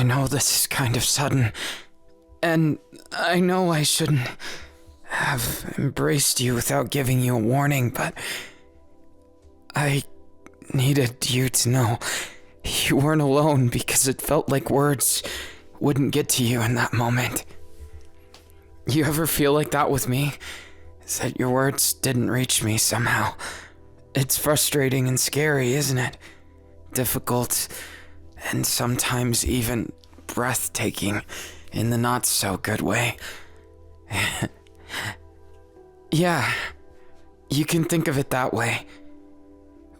I know this is kind of sudden, and I know I shouldn't have embraced you without giving you a warning, but I needed you to know you weren't alone because it felt like words wouldn't get to you in that moment. You ever feel like that with me? That your words didn't reach me somehow? It's frustrating and scary, isn't it? Difficult, and sometimes even breathtaking in the not-so-good way. Yeah, you can think of it that way.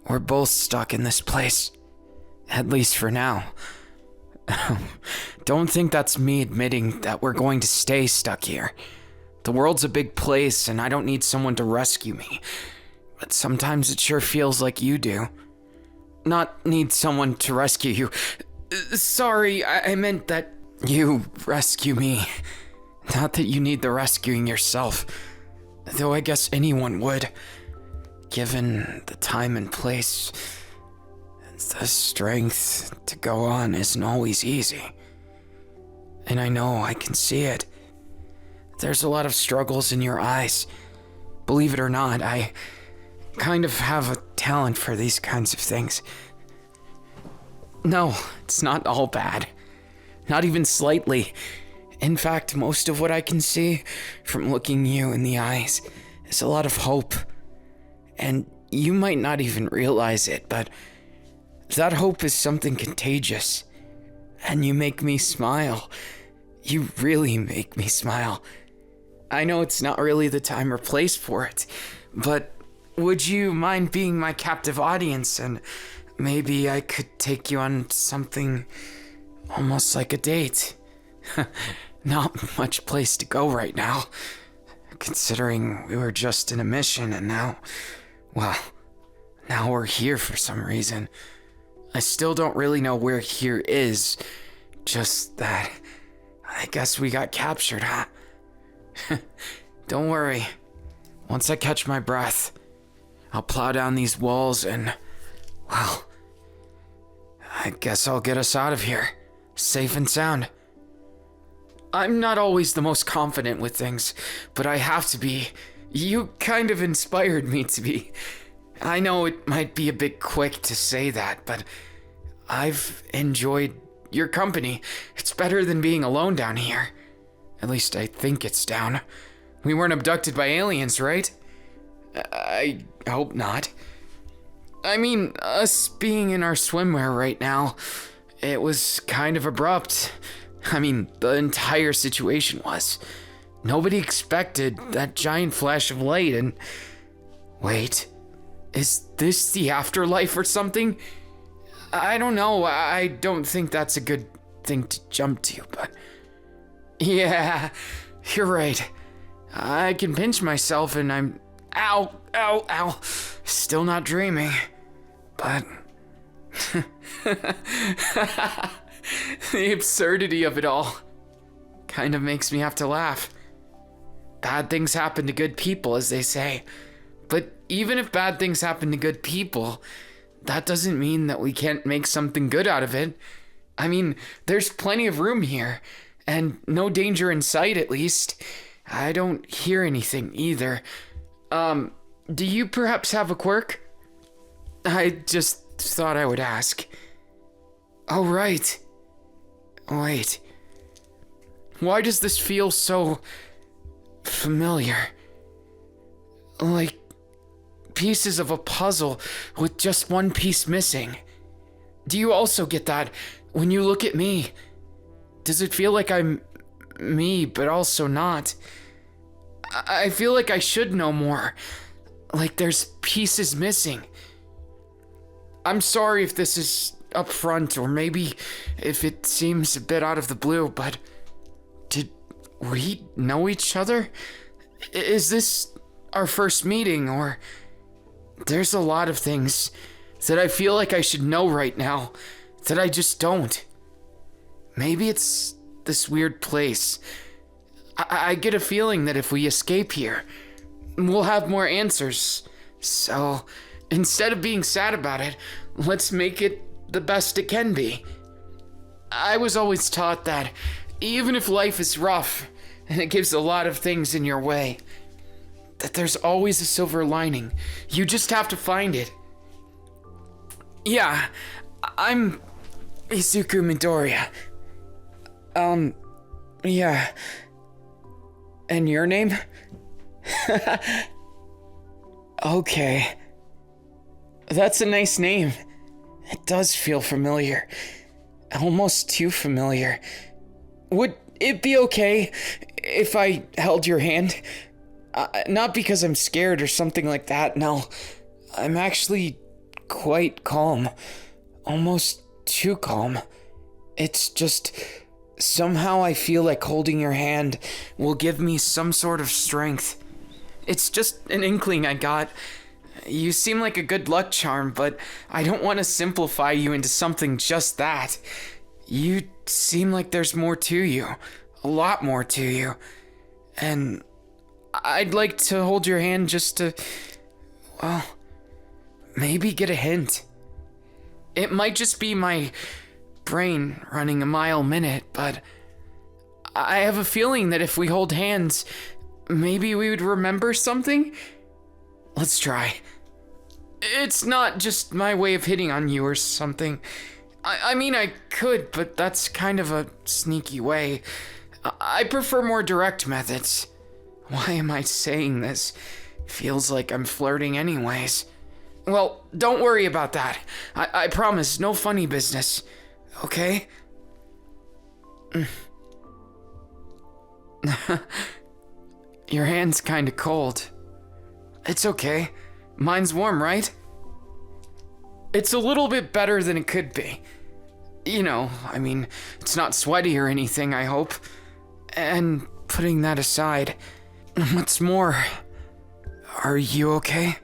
We're both stuck in this place, at least for now. Don't think that's me admitting that we're going to stay stuck here. The world's a big place, and I don't need someone to rescue me. But sometimes it sure feels like you do. Not need someone to rescue you. Sorry, I meant that you rescue me. Not that you need the rescuing yourself. Though I guess anyone would. Given the time and place, the strength to go on isn't always easy. And I know I can see it. There's a lot of struggles in your eyes. Believe it or not, I kind of have a talent for these kinds of things. No, it's not all bad. Not even slightly. In fact, most of what I can see from looking you in the eyes is a lot of hope. And you might not even realize it, but that hope is something contagious. And you make me smile. You really make me smile. I know it's not really the time or place for it, but would you mind being my captive audience, and maybe I could take you on something almost like a date? Not much place to go right now, considering we were just in a mission and now we're here for some reason. I still don't really know where here is, just that I guess we got captured, huh? Don't worry. Once I catch my breath, I'll plow down these walls and, well, I guess I'll get us out of here, safe and sound. I'm not always the most confident with things, but I have to be. You kind of inspired me to be. I know it might be a bit quick to say that, but I've enjoyed your company. It's better than being alone down here. At least I think it's down. We weren't abducted by aliens, right? I hope not. I mean, us being in our swimwear right now, it was kind of abrupt. I mean, the entire situation was. Nobody expected that giant flash of light and... Wait, is this the afterlife or something? I don't know, I don't think that's a good thing to jump to, but... Yeah, you're right. I can pinch myself and I'm... Ow, ow, ow. Still not dreaming. But... The absurdity of it all kind of makes me have to laugh. Bad things happen to good people, as they say. But even if bad things happen to good people, that doesn't mean that we can't make something good out of it. I mean, there's plenty of room here, and no danger in sight, at least. I don't hear anything either. Do you perhaps have a quirk? I just thought I would ask. Oh, right. Wait. Why does this feel so familiar? Like pieces of a puzzle with just one piece missing. Do you also get that when you look at me? Does it feel like I'm me, but also not? I feel like I should know more. Like there's pieces missing. I'm sorry if this is upfront, or maybe if it seems a bit out of the blue, but did we know each other? Is this our first meeting, or... There's a lot of things that I feel like I should know right now that I just don't. Maybe it's this weird place. I get a feeling that if we escape here, we'll have more answers. So, instead of being sad about it, let's make it the best it can be. I was always taught that even if life is rough and it gives a lot of things in your way, that there's always a silver lining. You just have to find it. Yeah, I'm Izuku Midoriya. Yeah. And your name? Okay. That's a nice name. It does feel familiar. Almost too familiar. Would it be okay if I held your hand? Not because I'm scared or something like that, no. I'm actually quite calm. Almost too calm. It's just, somehow I feel like holding your hand will give me some sort of strength. It's just an inkling I got. You seem like a good luck charm, but I don't want to simplify you into something just that. You seem like there's more to you. A lot more to you. And I'd like to hold your hand just to, well, maybe get a hint. It might just be my brain running a mile a minute, but I have a feeling that if we hold hands, maybe we would remember something? Let's try. It's not just my way of hitting on you or something. I mean, I could, but that's kind of a sneaky way. I prefer more direct methods. Why am I saying this? Feels like I'm flirting anyways. Well, don't worry about that. I promise, no funny business. Okay? Your hand's kinda cold. It's okay. Mine's warm, right? It's a little bit better than it could be. You know, I mean, it's not sweaty or anything, I hope. And putting that aside, what's more, are you okay?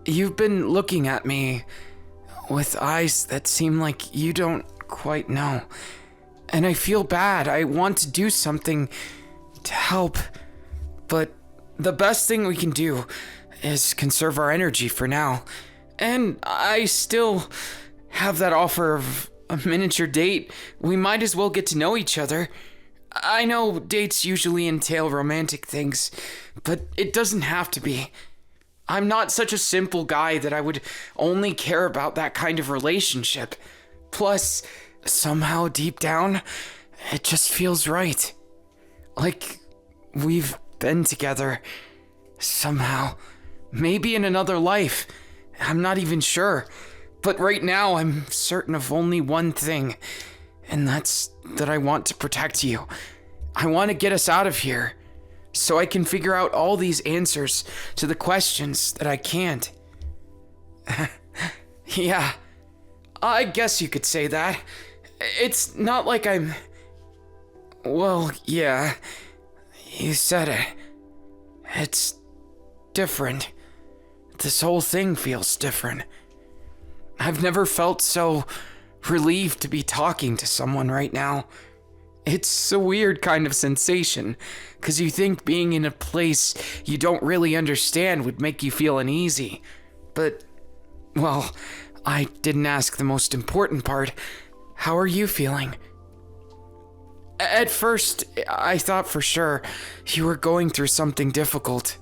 You've been looking at me with eyes that seem like you don't quite know. And I feel bad. I want to do something to help. But the best thing we can do is conserve our energy for now. And I still have that offer of a miniature date. We might as well get to know each other. I know dates usually entail romantic things, but it doesn't have to be. I'm not such a simple guy that I would only care about that kind of relationship. Plus, somehow deep down, it just feels right. Like we've been together. Somehow. Maybe in another life. I'm not even sure. But right now, I'm certain of only one thing. And that's that I want to protect you. I want to get us out of here. So I can figure out all these answers to the questions that I can't. Yeah, I guess you could say that. It's not like I'm... Well, yeah, you said it. It's different. This whole thing feels different. I've never felt so relieved to be talking to someone right now. It's a weird kind of sensation, because you think being in a place you don't really understand would make you feel uneasy. But, well, I didn't ask the most important part. How are you feeling? At first, I thought for sure you were going through something difficult.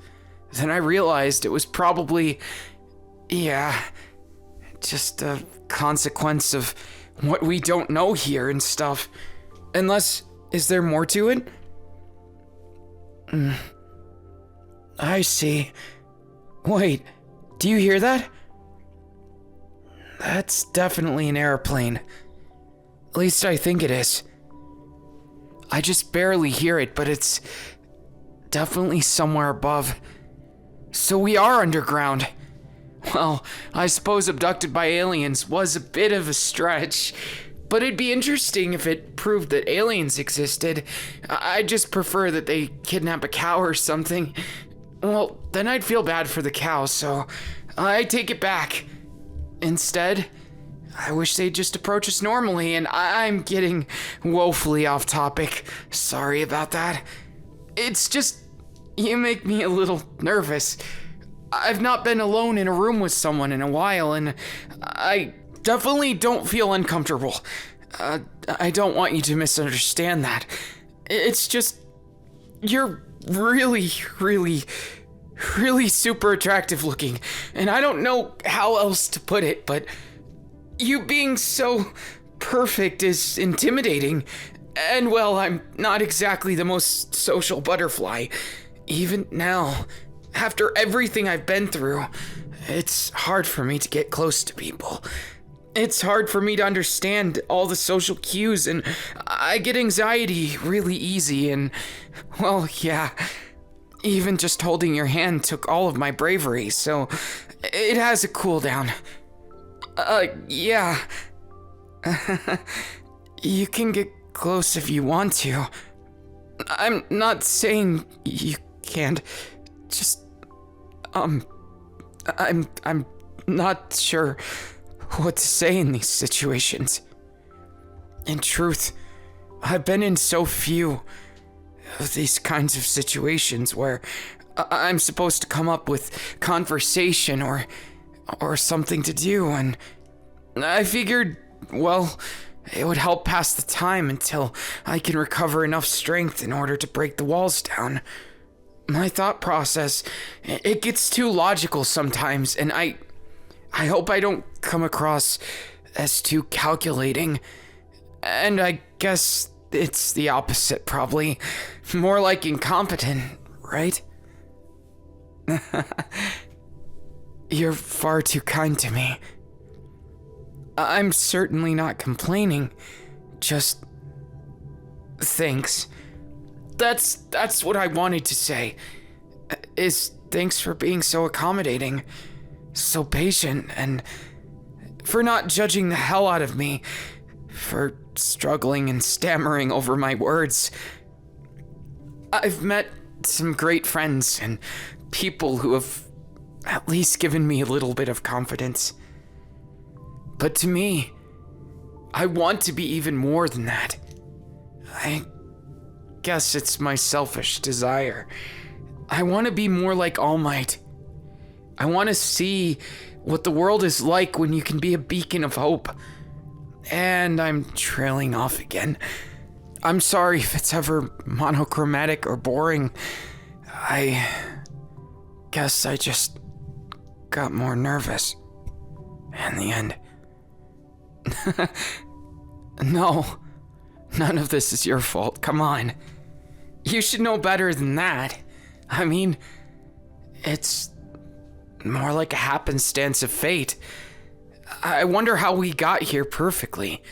Then I realized it was probably, just a consequence of what we don't know here and stuff. Unless, is there more to it? I see. Wait, do you hear that? That's definitely an airplane. At least I think it is. I just barely hear it, but it's definitely somewhere above. So we are underground. Well, I suppose abducted by aliens was a bit of a stretch. But it'd be interesting if it proved that aliens existed. I just prefer that they kidnap a cow or something. Well, then I'd feel bad for the cow, so I take it back. Instead, I wish they'd just approach us normally, and I'm getting woefully off topic. Sorry about that. It's just, you make me a little nervous. I've not been alone in a room with someone in a while, and I definitely don't feel uncomfortable. I don't want you to misunderstand that. It's just, you're really, really, really super attractive looking, and I don't know how else to put it, but you being so perfect is intimidating. And well, I'm not exactly the most social butterfly. Even now, after everything I've been through, it's hard for me to get close to people. It's hard for me to understand all the social cues, and I get anxiety really easy, and well, yeah, even just holding your hand took all of my bravery, so it has a cooldown. Yeah. You can get close if you want to. I'm not saying you can't. Just, I'm not sure what to say in these situations. In truth, I've been in so few of these kinds of situations where I'm supposed to come up with conversation or something to do, and I figured, well, it would help pass the time until I can recover enough strength in order to break the walls down. My thought process, it gets too logical sometimes, and I hope I don't come across as too calculating. And I guess it's the opposite, probably. More like incompetent, right? You're far too kind to me. I'm certainly not complaining. Just thanks. That's what I wanted to say. Is thanks for being so accommodating, so patient, and for not judging the hell out of me for struggling and stammering over my words. I've met some great friends and people who have at least given me a little bit of confidence. But to me, I want to be even more than that. I guess it's my selfish desire. I want to be more like All Might. I want to see what the world is like when you can be a beacon of hope. And I'm trailing off again. I'm sorry if it's ever monochromatic or boring. I guess I just got more nervous in the end. No, none of this is your fault. Come on. You should know better than that. I mean, it's more like a happenstance of fate. I wonder how we got here perfectly.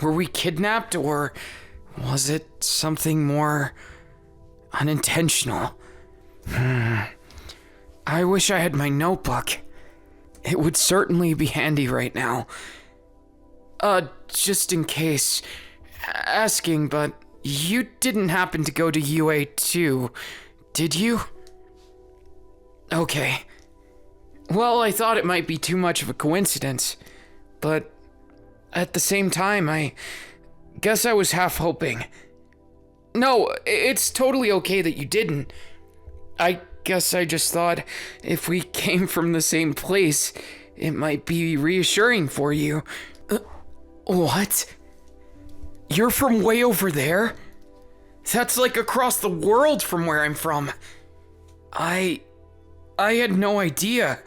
Were we kidnapped, or was it something more unintentional? I wish I had my notebook. It would certainly be handy right now. Just in case. Asking, but you didn't happen to go to UA too, did you? Okay. Well, I thought it might be too much of a coincidence, but at the same time, I guess I was half hoping. No, it's totally okay that you didn't. I guess I just thought if we came from the same place, it might be reassuring for you. What? You're from way over there? That's like across the world from where I'm from. I had no idea.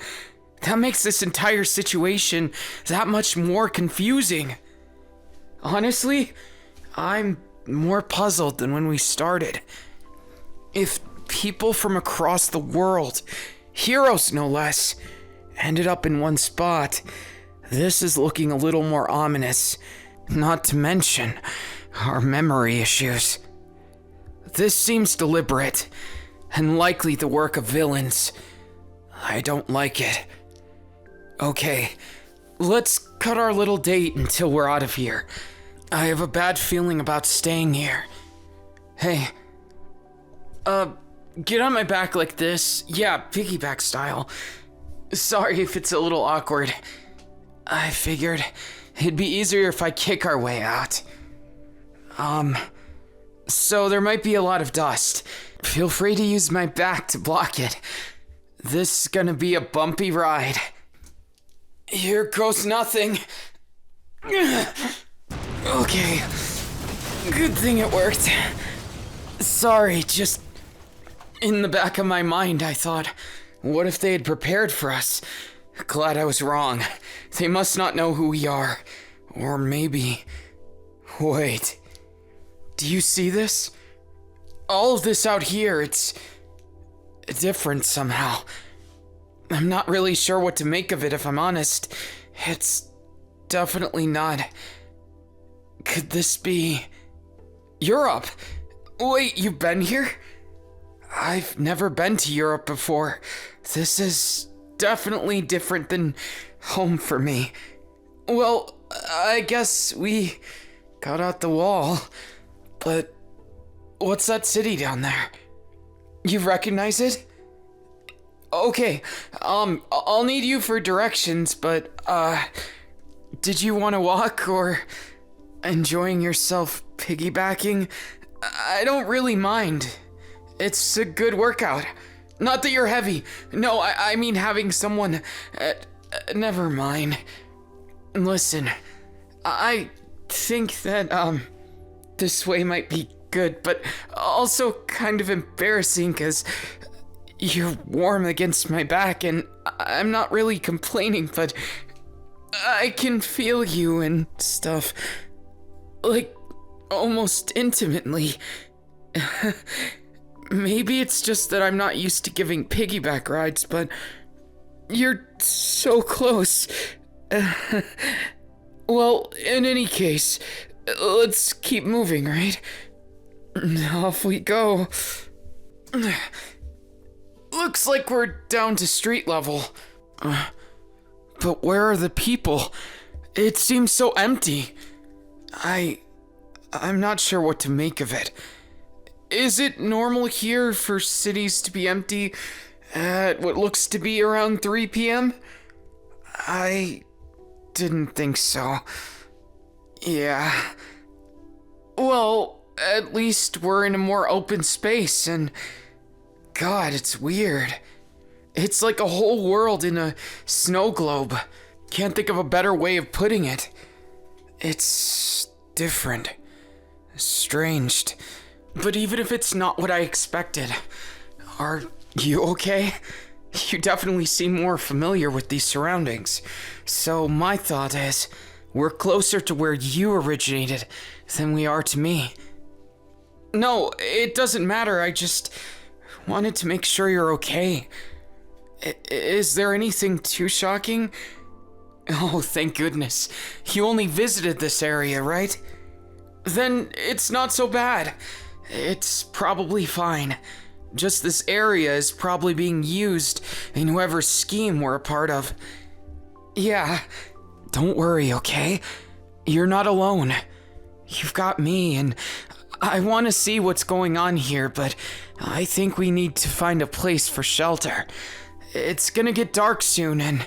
That makes this entire situation that much more confusing. Honestly, I'm more puzzled than when we started. If people from across the world, heroes no less, ended up in one spot, this is looking a little more ominous, not to mention our memory issues. This seems deliberate, and likely the work of villains. I don't like it. Okay, let's cut our little date until we're out of here. I have a bad feeling about staying here. Hey, get on my back like this. Yeah, piggyback style. Sorry if it's a little awkward. I figured it'd be easier if I kick our way out. So there might be a lot of dust. Feel free to use my back to block it. This is gonna be a bumpy ride. Here goes nothing. Okay. Good thing it worked. Sorry, just in the back of my mind I thought, what if they had prepared for us? Glad I was wrong. They must not know who we are. Or maybe... Wait. Do you see this? All of this out here, it's different somehow. I'm not really sure what to make of it, if I'm honest. It's definitely not... Could this be... Europe? Wait, you've been here? I've never been to Europe before. This is definitely different than home for me. Well, I guess we got out the wall, but what's that city down there? You recognize it? Okay, I'll need you for directions, but, did you want to walk or enjoying yourself piggybacking? I don't really mind. It's a good workout. Not that you're heavy. No, I mean having someone... never mind. Listen, I think that, this way might be good, but also kind of embarrassing because you're warm against my back and I'm not really complaining, but I can feel you and stuff. Like, almost intimately. Maybe it's just that I'm not used to giving piggyback rides, but you're so close. Well, in any case, let's keep moving, right? Off we go. Looks like we're down to street level. But where are the people? It seems so empty. I'm not sure what to make of it. Is it normal here for cities to be empty at what looks to be around 3 p.m.? I didn't think so. Yeah. Well, at least we're in a more open space and... God, it's weird. It's like a whole world in a snow globe. Can't think of a better way of putting it. It's different. Strange. But even if it's not what I expected, are you okay? You definitely seem more familiar with these surroundings. So my thought is, we're closer to where you originated than we are to me. No, it doesn't matter. I just wanted to make sure you're okay. Is there anything too shocking? Oh, thank goodness. You only visited this area, right? Then it's not so bad. It's probably fine. Just this area is probably being used in whoever's scheme we're a part of. Yeah, don't worry, okay? You're not alone. You've got me, and I want to see what's going on here, but I think we need to find a place for shelter. It's gonna get dark soon, and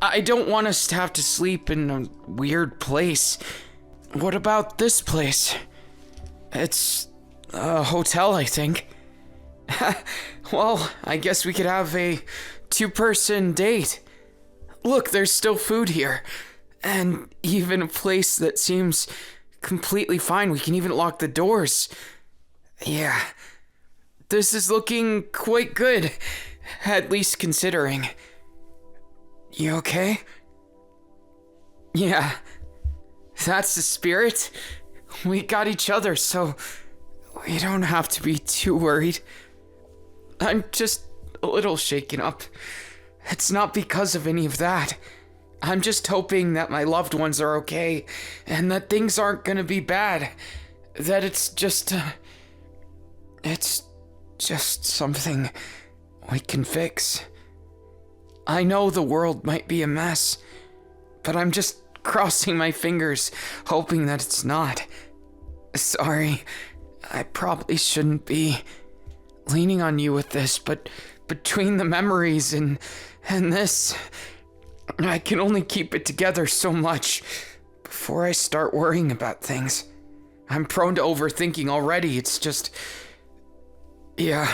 I don't want us to have to sleep in a weird place. What about this place? It's a hotel, I think. Well, I guess we could have a two-person date. Look, there's still food here. And even a place that seems completely fine. We can even lock the doors. Yeah. This is looking quite good. At least considering. You okay? Yeah. That's the spirit. We got each other, so we don't have to be too worried. I'm just a little shaken up. It's not because of any of that. I'm just hoping that my loved ones are okay and that things aren't gonna be bad. That it's just something we can fix. I know the world might be a mess, but I'm just crossing my fingers, hoping that it's not. Sorry, I probably shouldn't be leaning on you with this, but between the memories and this, I can only keep it together so much before I start worrying about things. I'm prone to overthinking already, it's just... Yeah.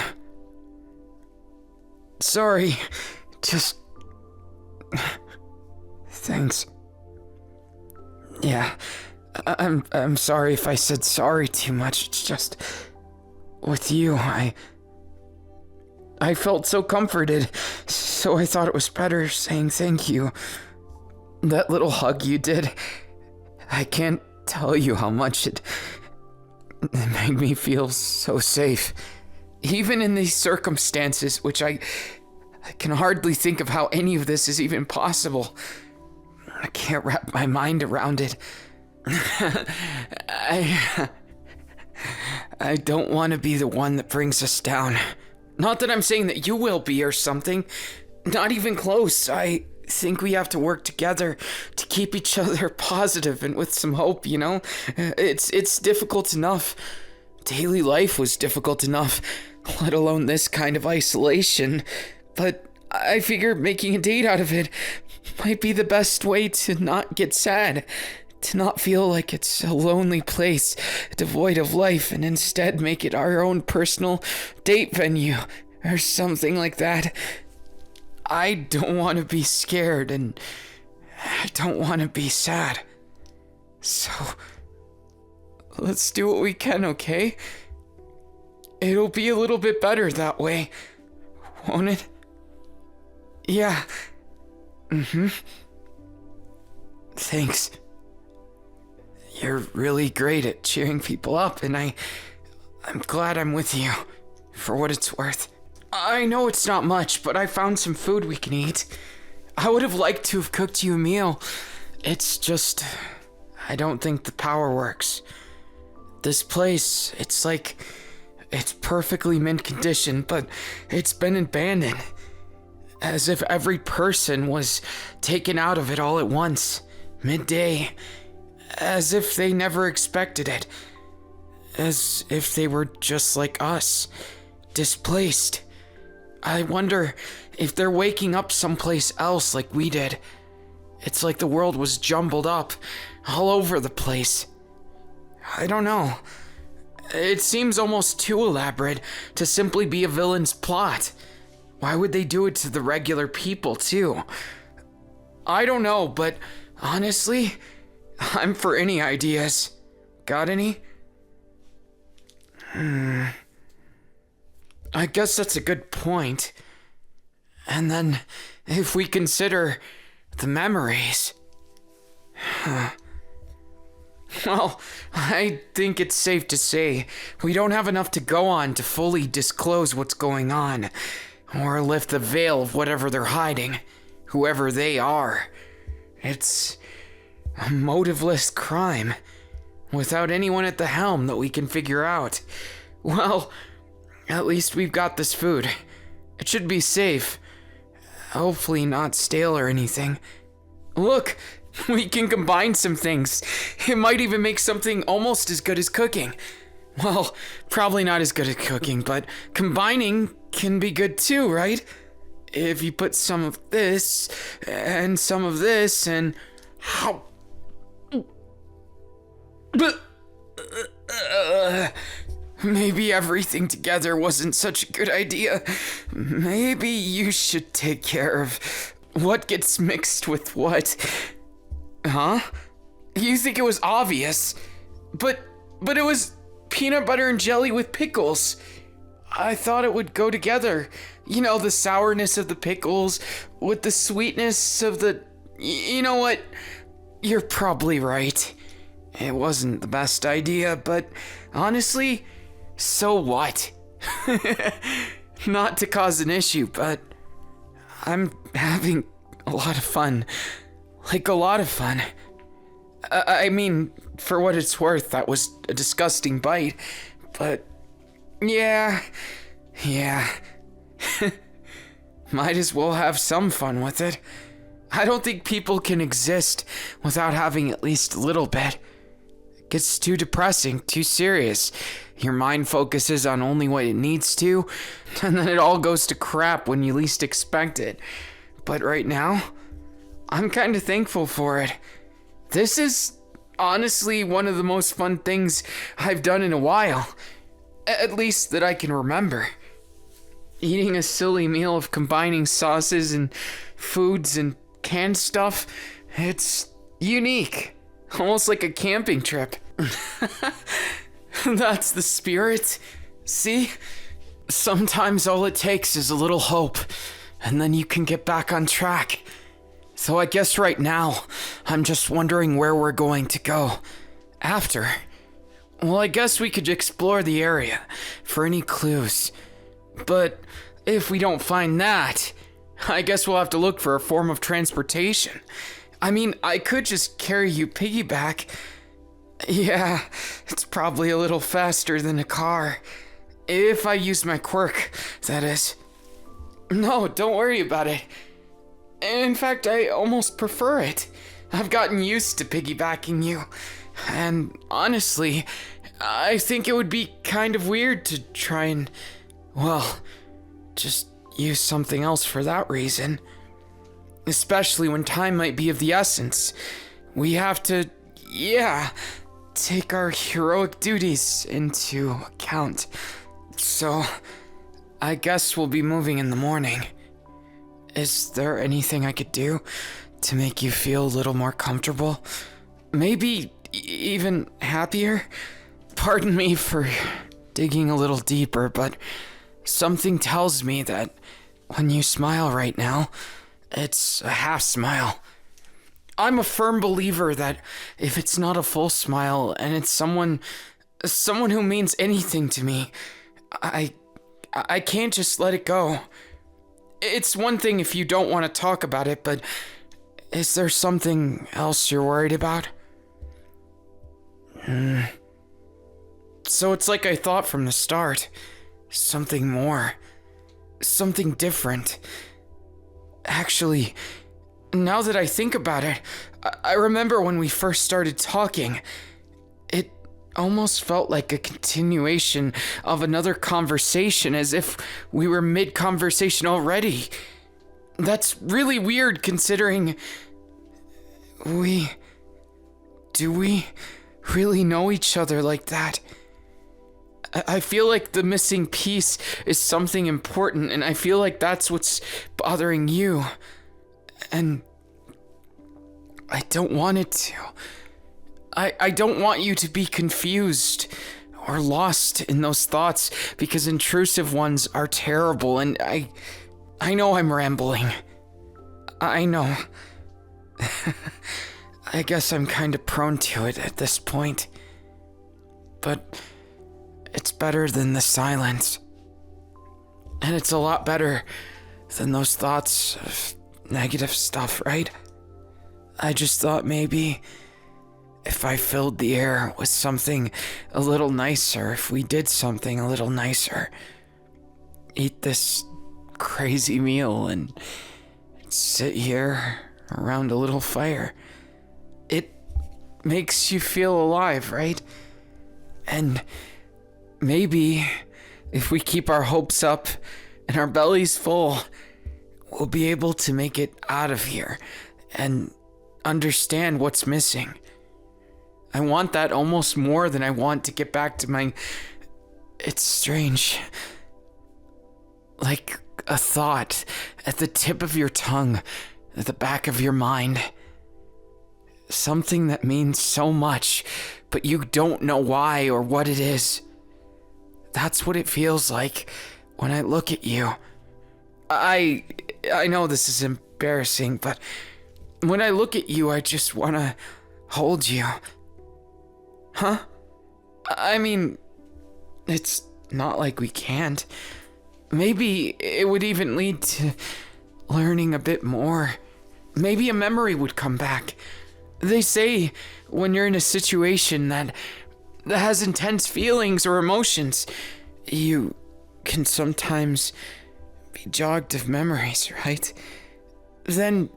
Sorry, just... Thanks. Yeah, I'm sorry if I said sorry too much. It's just with you, I felt so comforted, so I thought it was better saying thank you. That little hug you did, I can't tell you how much it made me feel so safe. Even in these circumstances, which I can hardly think of how any of this is even possible. I can't wrap my mind around it. I don't want to be the one that brings us down. Not that I'm saying that you will be or something. Not even close. I think we have to work together to keep each other positive and with some hope, you know? It's difficult enough. Daily life was difficult enough, let alone this kind of isolation. But I figure making a date out of it might be the best way to not get sad. To not feel like it's a lonely place, devoid of life, and instead make it our own personal date venue, or something like that. I don't want to be scared, and I don't want to be sad. So, let's do what we can, okay? It'll be a little bit better that way, won't it? Yeah. Thanks. You're really great at cheering people up, and I'm glad I'm with you, for what it's worth. I know it's not much, but I found some food we can eat. I would have liked to have cooked you a meal. It's just, I don't think the power works. This place, it's like, it's perfectly mint condition, but it's been abandoned. As if every person was taken out of it all at once, midday. As if they never expected it. As if they were just like us, displaced. I wonder if they're waking up someplace else like we did. It's like the world was jumbled up, all over the place. I don't know. It seems almost too elaborate to simply be a villain's plot. Why would they do it to the regular people, too? I don't know, but honestly, I'm for any ideas. Got any? I guess that's a good point. And then, if we consider the memories... Well, I think it's safe to say we don't have enough to go on to fully disclose what's going on, or lift the veil of whatever they're hiding, whoever they are. It's a motiveless crime, without anyone at the helm that we can figure out. Well, at least we've got this food. It should be safe. Hopefully not stale or anything. Look, we can combine some things. It might even make something almost as good as cooking. Well, probably not as good as cooking, but combining can be good too, right? If you put some of this, and some of this, and... How? Maybe everything together wasn't such a good idea. Maybe you should take care of what gets mixed with what. Huh? You think it was obvious, but it was peanut butter and jelly with pickles. I thought it would go together. You know, the sourness of the pickles with the sweetness of the... You know what? You're probably right. It wasn't the best idea, but honestly, so what? Not to cause an issue, but I'm having a lot of fun. Like, a lot of fun. I mean, for what it's worth, that was a disgusting bite, but yeah. Might as well have some fun with it. I don't think people can exist without having at least a little bit. It gets too depressing, too serious. Your mind focuses on only what it needs to, and then it all goes to crap when you least expect it. But right now, I'm kind of thankful for it. This is honestly one of the most fun things I've done in a while. At least that I can remember. Eating a silly meal of combining sauces and foods and canned stuff, it's unique. Almost like a camping trip. That's the spirit. See? Sometimes all it takes is a little hope, and then you can get back on track. So I guess right now, I'm just wondering where we're going to go. After. Well, I guess we could explore the area for any clues. But if we don't find that, I guess we'll have to look for a form of transportation. I mean, I could just carry you piggyback. Yeah, it's probably a little faster than a car. If I use my quirk, that is. No, don't worry about it. In fact, I almost prefer it. I've gotten used to piggybacking you. And honestly, I think it would be kind of weird to try and, well, just use something else for that reason. Especially when time might be of the essence. We have to, take our heroic duties into account. So, I guess we'll be moving in the morning. Is there anything I could do to make you feel a little more comfortable? Maybe even happier? Pardon me for digging a little deeper, but something tells me that when you smile right now, it's a half smile. I'm a firm believer that if it's not a full smile and it's someone who means anything to me, I can't just let it go. It's one thing if you don't want to talk about it, but is there something else you're worried about? So it's like I thought from the start. Something more. Something different. Actually, now that I think about it, I remember when we first started talking. It almost felt like a continuation of another conversation, as if we were mid-conversation already. That's really weird considering do we really know each other like that? I feel like the missing piece is something important, and I feel like that's what's bothering you. And I don't want it to. I don't want you to be confused or lost in those thoughts, because intrusive ones are terrible, and I know I'm rambling. I know. I guess I'm kind of prone to it at this point. But it's better than the silence. And it's a lot better than those thoughts of negative stuff, right? I just thought maybe if I filled the air with something a little nicer, if we did something a little nicer, eat this crazy meal and sit here around a little fire, it makes you feel alive, right? And maybe if we keep our hopes up and our bellies full, we'll be able to make it out of here and understand what's missing. I want that almost more than I want to get back to my... It's strange. Like a thought at the tip of your tongue, at the back of your mind. Something that means so much, but you don't know why or what it is. That's what it feels like when I look at you. I know this is embarrassing, but when I look at you, I just want to hold you. Huh? I mean, it's not like we can't. Maybe it would even lead to learning a bit more. Maybe a memory would come back. They say when you're in a situation that has intense feelings or emotions, you can sometimes be jogged of memories, right? Then,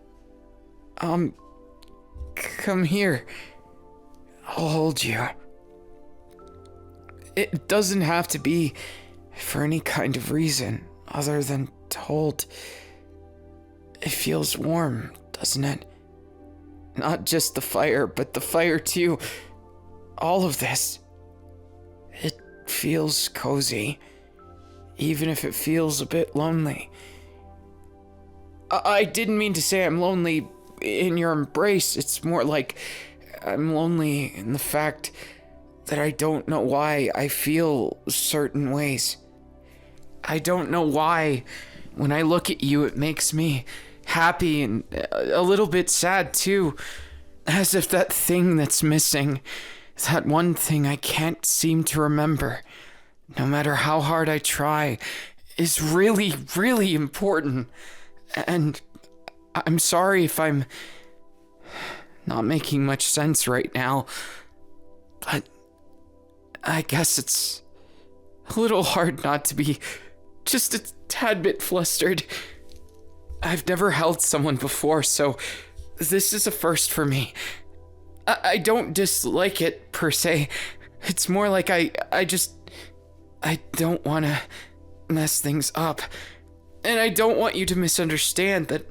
come here. I'll hold you. It doesn't have to be for any kind of reason other than to hold. It feels warm, doesn't it? Not just the fire, but the fire too. All of this. It feels cozy, even if it feels a bit lonely. I didn't mean to say I'm lonely in your embrace. It's more like I'm lonely in the fact that I don't know why I feel certain ways. I don't know why when I look at you it makes me happy and a little bit sad too. As if that thing that's missing, that one thing I can't seem to remember, no matter how hard I try, is really, really important. And I'm sorry if I'm not making much sense right now, but I guess it's a little hard not to be just a tad bit flustered. I've never held someone before, so this is a first for me. I don't dislike it per se. It's more like I don't want to mess things up. And I don't want you to misunderstand that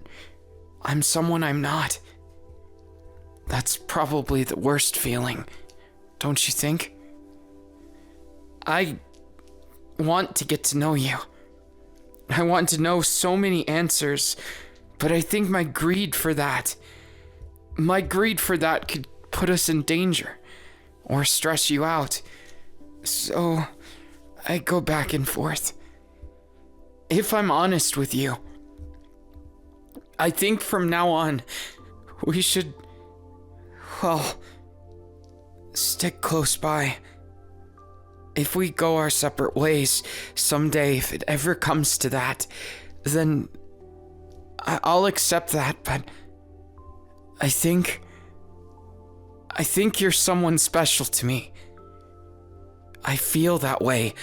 I'm someone I'm not. That's probably the worst feeling, don't you think? I want to get to know you. I want to know so many answers, but I think my greed for that could put us in danger or stress you out. So I go back and forth. If I'm honest with you, I think from now on, we should, well, stick close by. If we go our separate ways, someday, if it ever comes to that, then I'll accept that, but I think you're someone special to me. I feel that way,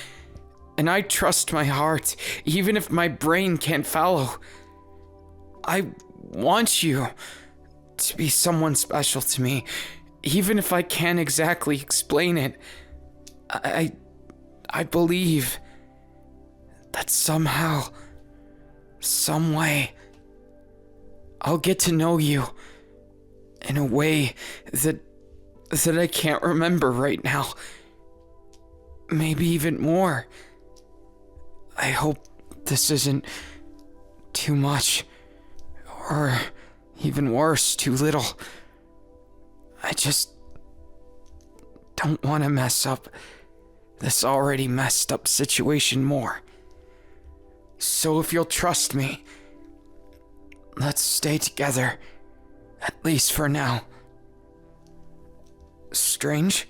and I trust my heart, even if my brain can't follow. I want you to be someone special to me, even if I can't exactly explain it. I believe that somehow, some way, I'll get to know you in a way that I can't remember right now. Maybe even more. I hope this isn't too much, or even worse, too little. I just don't want to mess up this already messed up situation more. So if you'll trust me, let's stay together, at least for now. Strange?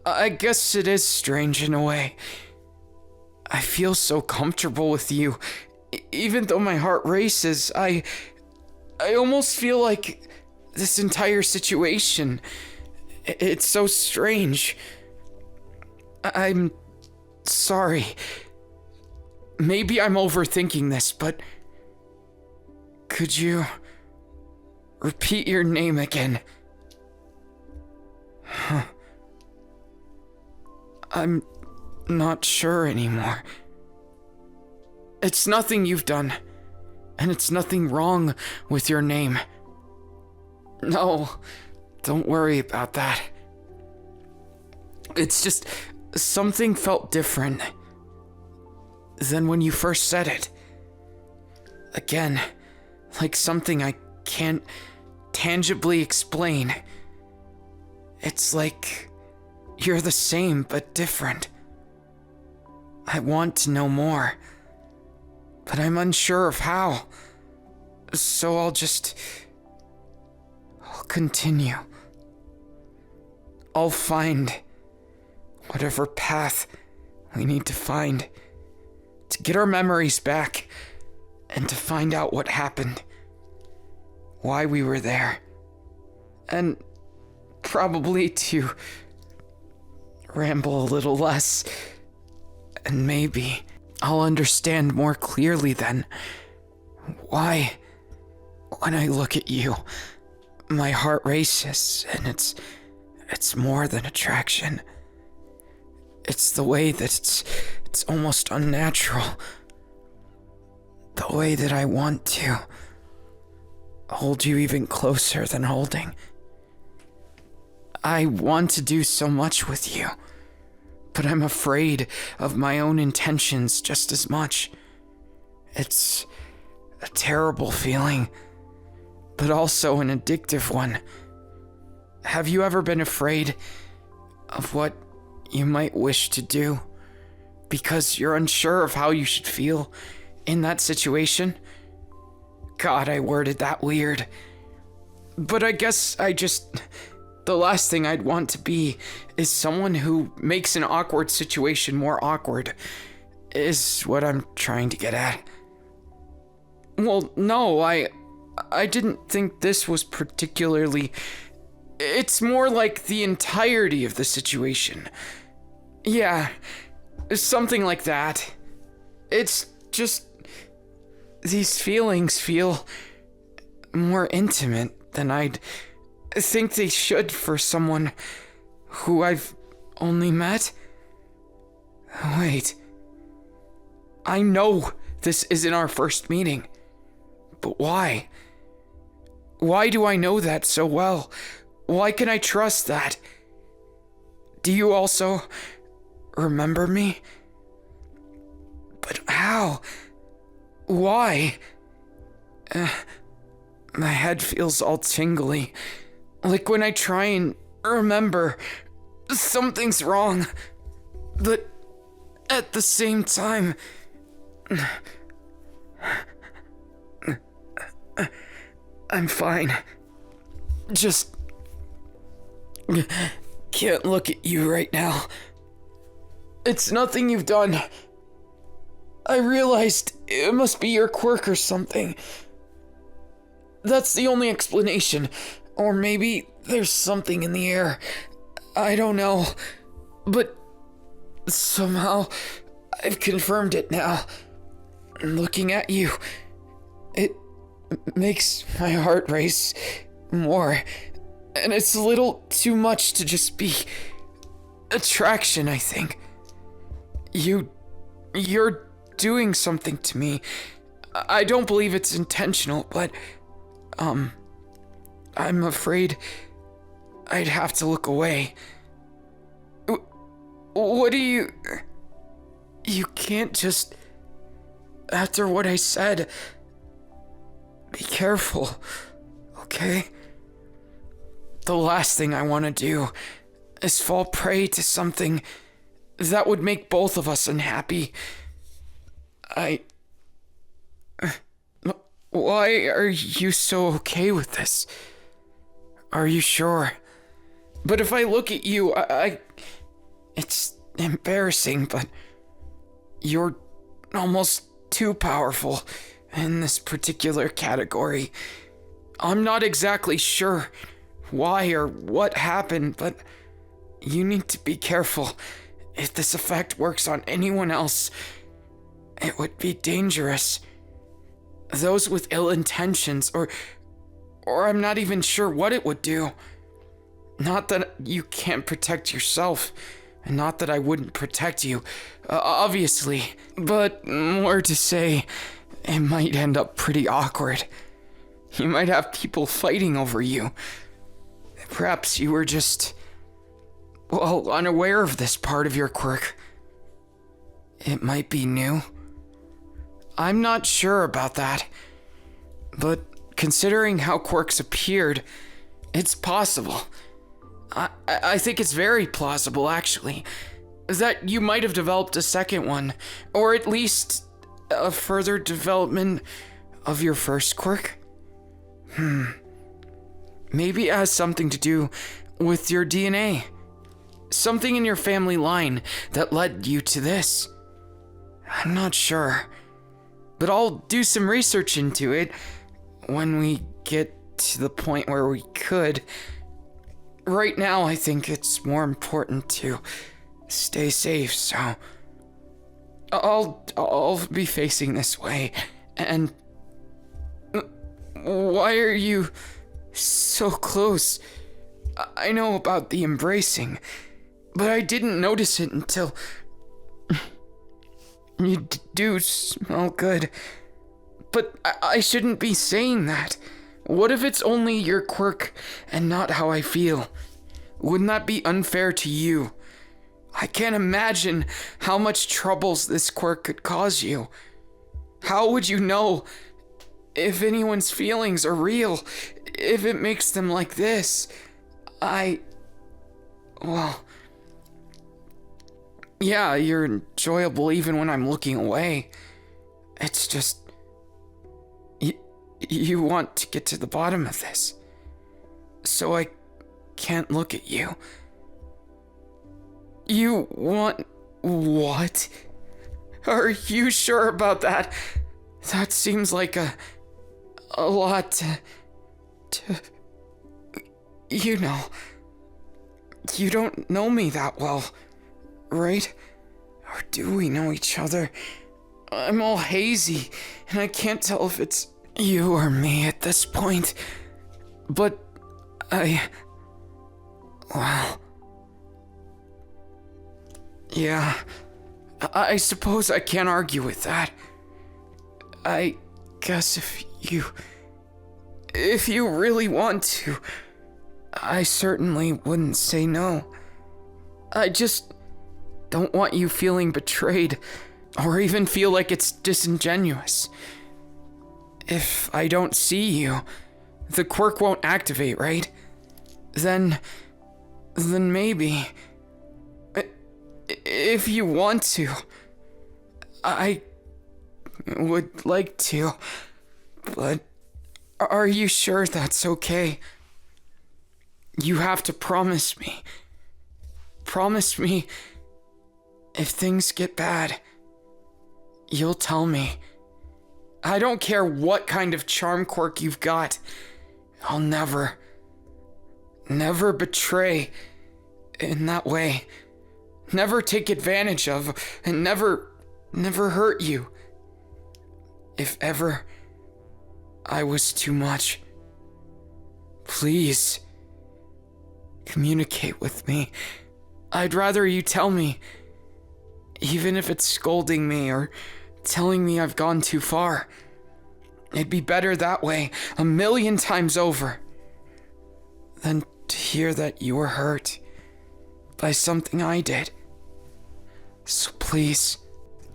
I guess it is strange in a way. I feel so comfortable with you. Even though my heart races, I almost feel like this entire situation, it's so strange. I'm sorry. Maybe I'm overthinking this, but could you repeat your name again? Huh. I'm not sure anymore. It's nothing you've done, and it's nothing wrong with your name. No, don't worry about that. It's just something felt different than when you first said it. Again, like something I can't tangibly explain. It's like you're the same but different. I want to know more, but I'm unsure of how. So I'll continue. I'll find whatever path we need to find to get our memories back and to find out what happened, why we were there, and probably to ramble a little less, and maybe I'll understand more clearly then why, when I look at you, my heart races, and it's more than attraction. It's the way that it's almost unnatural. The way that I want to hold you even closer than holding. I want to do so much with you, but I'm afraid of my own intentions just as much. It's a terrible feeling, but also an addictive one. have you ever been afraid of what you might wish to do because you're unsure of how you should feel in that situation? God, I worded that weird. But I guess the last thing I'd want to be is someone who makes an awkward situation more awkward, is what I'm trying to get at. Well, no, I didn't think this was particularly... It's more like the entirety of the situation. Yeah, something like that. It's just... These feelings feel more intimate than I'd think they should for someone who I've only met. Wait. I know this isn't our first meeting, but why? Why do I know that so well? Why can I trust that? Do you also remember me? But how? Why? My head feels all tingly. Like when I try and remember, something's wrong. But at the same time, I'm fine. Just can't look at you right now. It's nothing you've done. I realized it must be your quirk or something. That's the only explanation. Or maybe there's something in the air. I don't know. But somehow I've confirmed it now. Looking at you, it makes my heart race more. And it's a little too much to just be attraction, I think. You're doing something to me. I don't believe it's intentional, but, I'm afraid I'd have to look away. What do you... You can't just... After what I said... Be careful, okay? The last thing I want to do is fall prey to something that would make both of us unhappy. Why are you so okay with this? Are you sure? But if I look at you, it's embarrassing, but you're almost too powerful in this particular category. I'm not exactly sure why or what happened, but you need to be careful. If this effect works on anyone else, it would be dangerous. Those with ill intentions, or I'm not even sure what it would do. Not that you can't protect yourself, and not that I wouldn't protect you, obviously, but more to say, it might end up pretty awkward. You might have people fighting over you. Perhaps you were just, well, unaware of this part of your quirk. It might be new. I'm not sure about that, but considering how quirks appeared, it's possible. I think it's very plausible, actually, that you might have developed a second one, or at least a further development of your first quirk. Maybe it has something to do with your DNA. Something in your family line that led you to this. I'm not sure, but I'll do some research into it when we get to the point where we could. Right now, I think it's more important to stay safe, so I'll be facing this way. And why are you so close? I know about the embracing, but I didn't notice it until... You do smell good, but I shouldn't be saying that. What if it's only your quirk and not how I feel? Wouldn't that be unfair to you? I can't imagine how much troubles this quirk could cause you. How would you know if anyone's feelings are real, if it makes them like this? Well, yeah, you're enjoyable even when I'm looking away. It's just... You want to get to the bottom of this. So I can't look at you. You want... What? Are you sure about that? That seems like a lot to... You know... You don't know me that well, right? Or do we know each other? I'm all hazy, and I can't tell if it's you or me at this point. But well... Yeah, I suppose I can't argue with that. I guess if you really want to, I certainly wouldn't say no. I just don't want you feeling betrayed, or even feel like it's disingenuous. If I don't see you, the quirk won't activate, right? Then maybe... If you want to, I would like to, but are you sure that's okay? You have to promise me. Promise me, if things get bad, you'll tell me. I don't care what kind of charm quirk you've got. I'll never betray in that way. Never take advantage of, and never hurt you. If ever I was too much, please communicate with me. I'd rather you tell me, even if it's scolding me or telling me I've gone too far. It'd be better that way, 1,000,000 times over, than to hear that you were hurt by something I did. So please,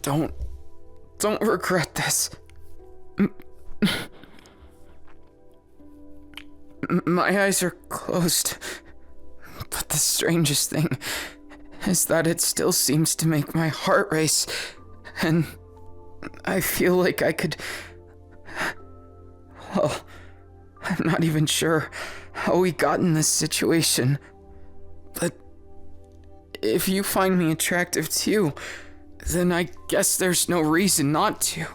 don't regret this. My eyes are closed, but the strangest thing is that it still seems to make my heart race, and I feel like I could... Well, I'm not even sure how we got in this situation, but if you find me attractive too, then I guess there's no reason not to,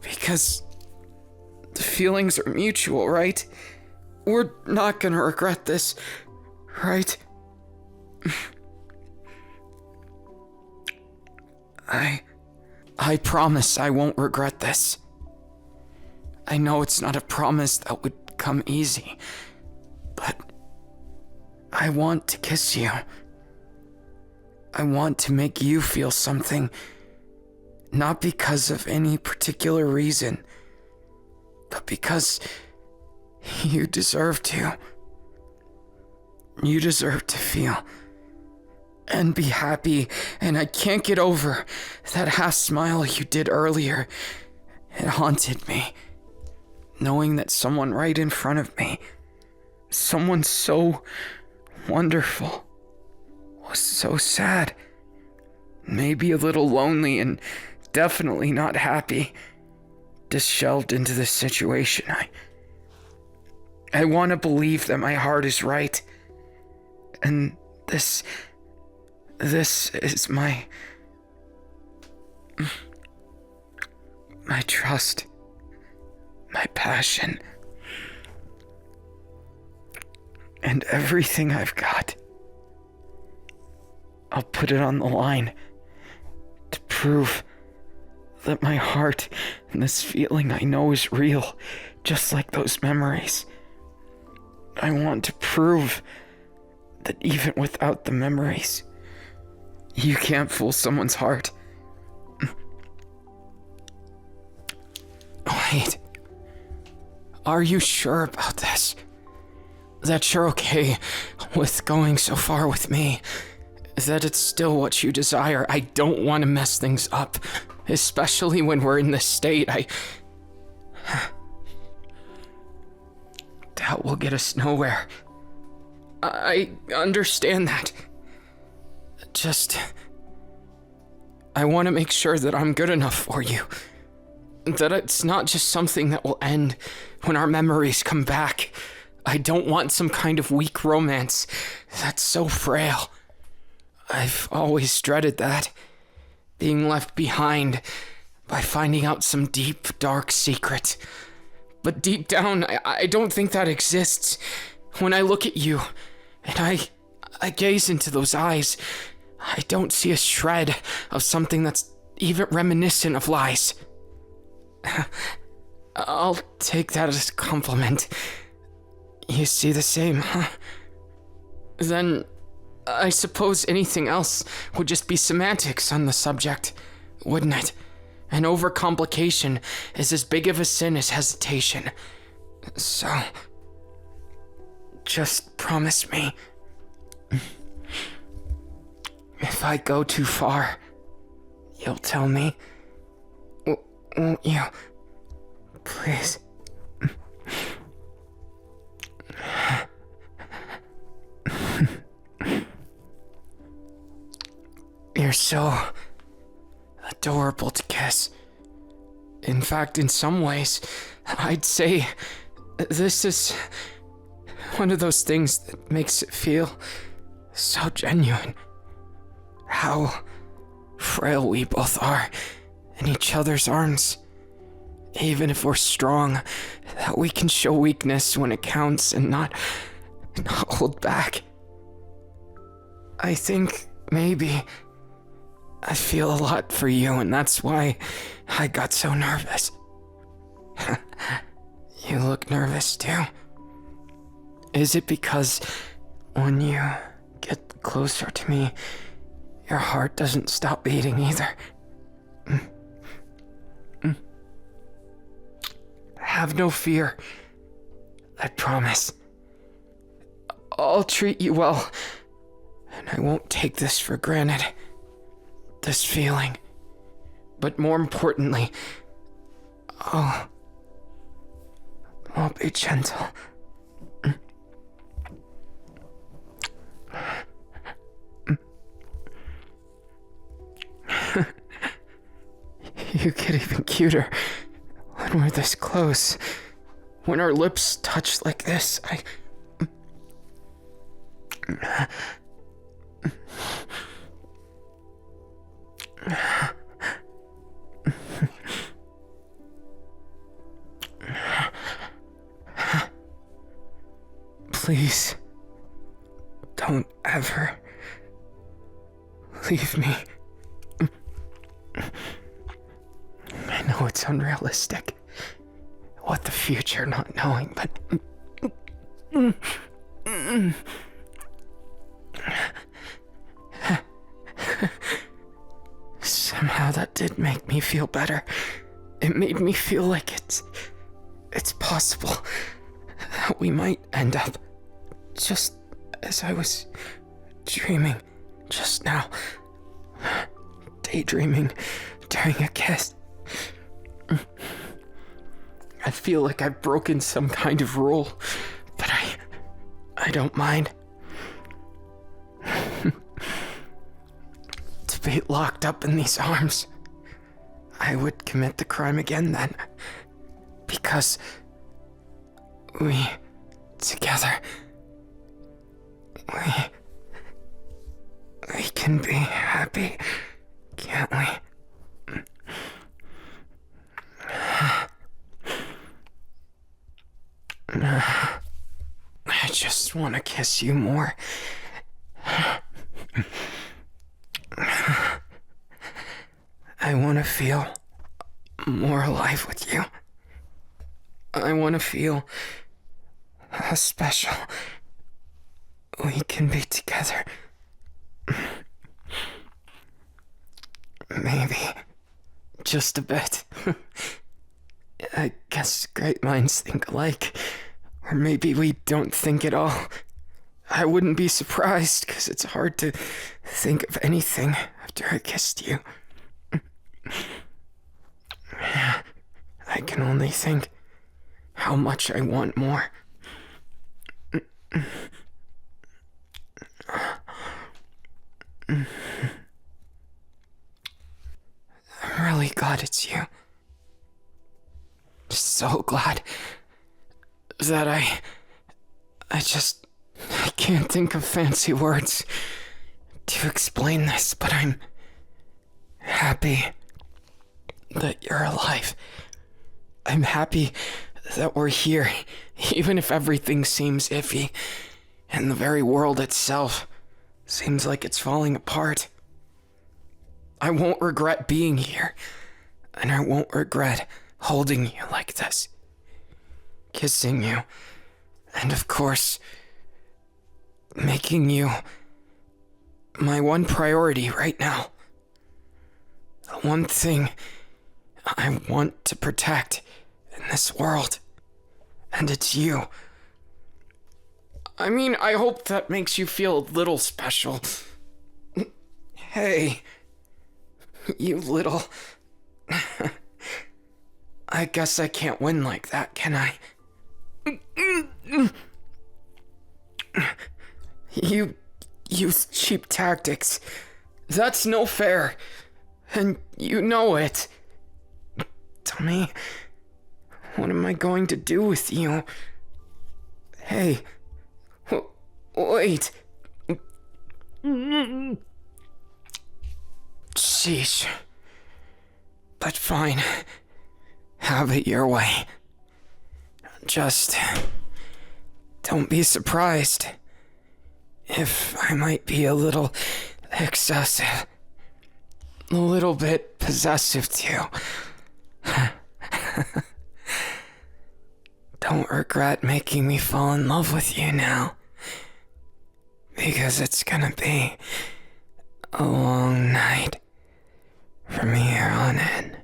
because the feelings are mutual, right? We're not gonna regret this, right? I promise I won't regret this. I know it's not a promise that would come easy, but I want to kiss you. I want to make you feel something, not because of any particular reason, but because you deserve to. You deserve to feel and be happy, and I can't get over that half smile you did earlier. It haunted me, knowing that someone right in front of me, someone so wonderful, was so sad, maybe a little lonely, and definitely not happy, just shelved into this situation. I want to believe that my heart is right, and this is my trust, my passion, and everything I've got. I'll put it on the line to prove that my heart and this feeling I know is real, just like those memories. I want to prove that even without the memories, you can't fool someone's heart. Wait, are you sure about this? That you're okay with going so far with me? That it's still what you desire? I don't want to mess things up, especially when we're in this state. Doubt will get us nowhere. I understand that. Just... I want to make sure that I'm good enough for you. That it's not just something that will end when our memories come back. I don't want some kind of weak romance that's so frail. I've always dreaded that. Being left behind by finding out some deep, dark secret. But deep down, I don't think that exists. When I look at you, and I gaze into those eyes, I don't see a shred of something that's even reminiscent of lies. I'll take that as a compliment. You see the same, huh? Then, I suppose anything else would just be semantics on the subject, wouldn't it? An overcomplication is as big of a sin as hesitation. So, just promise me. If I go too far, you'll tell me. Won't you? Please. You're so adorable to kiss. In fact, in some ways, I'd say this is one of those things that makes it feel so genuine. How frail we both are in each other's arms. Even if we're strong, that we can show weakness when it counts and not hold back. I think maybe I feel a lot for you, and that's why I got so nervous. You look nervous too. Is it because when you get closer to me, your heart doesn't stop beating either? Have no fear. I promise. I'll treat you well, and I won't take this for granted. This feeling. But more importantly, I'll be gentle. You get even cuter when we're this close. When our lips touch like this, Please, don't ever leave me. I know it's unrealistic. What the future not knowing, but... Somehow that did make me feel better. It made me feel like it's possible that we might end up just as I was dreaming just now. Daydreaming during a kiss. I feel like I've broken some kind of rule, but I don't mind. To be locked up in these arms, I would commit the crime again then. Because we, together, we can be happy, can't we? I just want to kiss you more. I want to feel more alive with you. I want to feel how special we can be together. Maybe just a bit. I guess great minds think alike. Or maybe we don't think at all. I wouldn't be surprised, because it's hard to think of anything after I kissed you. I can only think how much I want more. I'm really glad it's you. So glad that I can't think of fancy words to explain this, but I'm happy that you're alive. I'm happy that we're here, even if everything seems iffy, and the very world itself seems like it's falling apart. I won't regret being here, and I won't regret holding you like this, kissing you, and of course, making you my one priority right now. The one thing I want to protect in this world, and it's you. I mean, I hope that makes you feel a little special. Hey, you little... I guess I can't win like that, can I? You use cheap tactics. That's no fair. And you know it. Tell me, what am I going to do with you? Hey, wait. Sheesh. But fine. Have it your way. Just don't be surprised if I might be a little excessive. A little bit possessive too. Don't regret making me fall in love with you now. Because it's gonna be a long night from here on in.